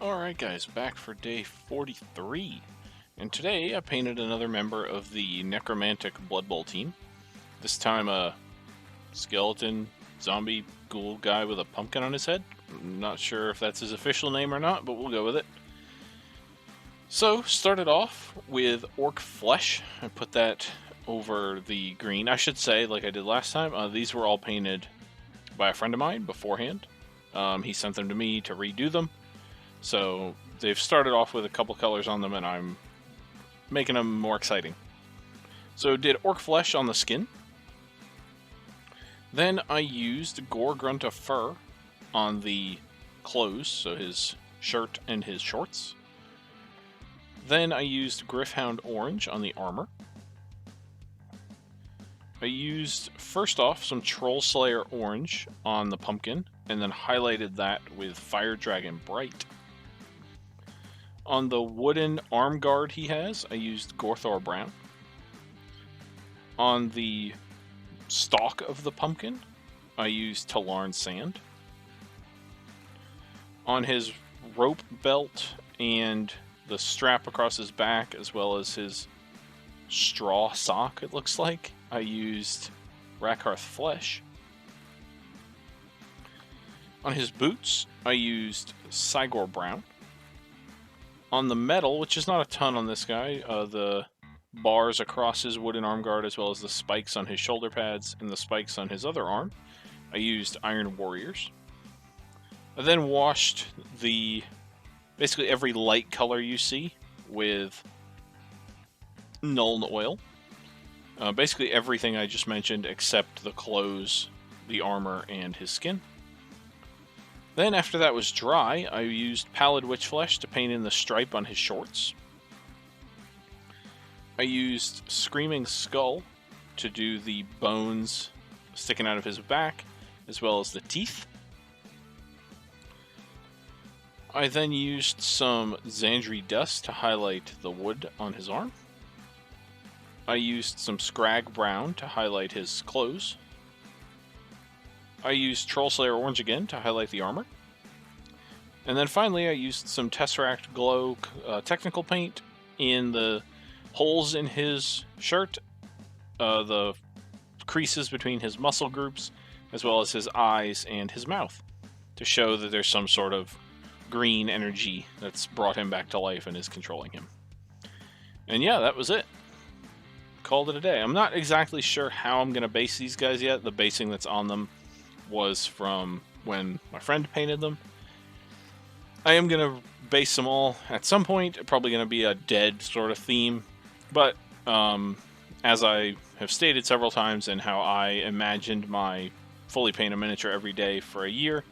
Alright guys, back for day 43. And today I painted another member of the Necromantic Bloodbowl team. This time a skeleton, zombie, ghoul guy with a pumpkin on his head. I'm not sure if that's his official name or not, but we'll go with it. So, started off with Orc Flesh. I put that over the green. I should say, like I did last time, these were all painted by a friend of mine beforehand. He sent them to me to redo them. So they've started off with a couple colors on them, and I'm making them more exciting. So did Orc Flesh on the skin. Then I used Gore Grunt of Fur on the clothes, so his shirt and his shorts. Then I used Griffhound Orange on the armor. I used, first off, some Troll Slayer Orange on the pumpkin, and then highlighted that with Fire Dragon Bright. On the wooden arm guard he has, I used Gorthor Brown. On the stalk of the pumpkin, I used Talarn Sand. On his rope belt and the strap across his back, as well as his straw sock, it looks like, I used Rakarth Flesh. On his boots, I used Cygor Brown. On the metal, which is not a ton on this guy, the bars across his wooden arm guard, as well as the spikes on his shoulder pads and the spikes on his other arm, I used Iron Warriors. I then washed basically every light color you see with Nuln Oil. Basically everything I just mentioned except the clothes, the armor, and his skin. Then, after that was dry, I used Pallid Witch Flesh to paint in the stripe on his shorts. I used Screaming Skull to do the bones sticking out of his back, as well as the teeth. I then used some Xandri Dust to highlight the wood on his arm. I used some Scrag Brown to highlight his clothes. I used Troll Slayer Orange again to highlight the armor. And then finally I used some Tesseract Glow technical paint in the holes in his shirt, the creases between his muscle groups, as well as his eyes and his mouth, to show that there's some sort of green energy that's brought him back to life and is controlling him. And yeah, that was it. Called it a day. I'm not exactly sure how I'm going to base these guys yet. The basing that's on them was from when my friend painted them. I am going to base them all at some point. Probably going to be a dead sort of theme. But as I have stated several times, and how I imagined my fully painted miniature every day for a year,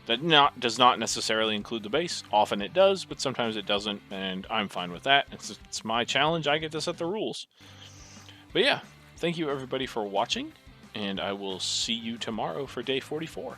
that does not necessarily include the base. Often it does, but sometimes it doesn't, and I'm fine with that. It's my challenge. I get to set the rules. But yeah, thank you everybody for watching, and I will see you tomorrow for day 44.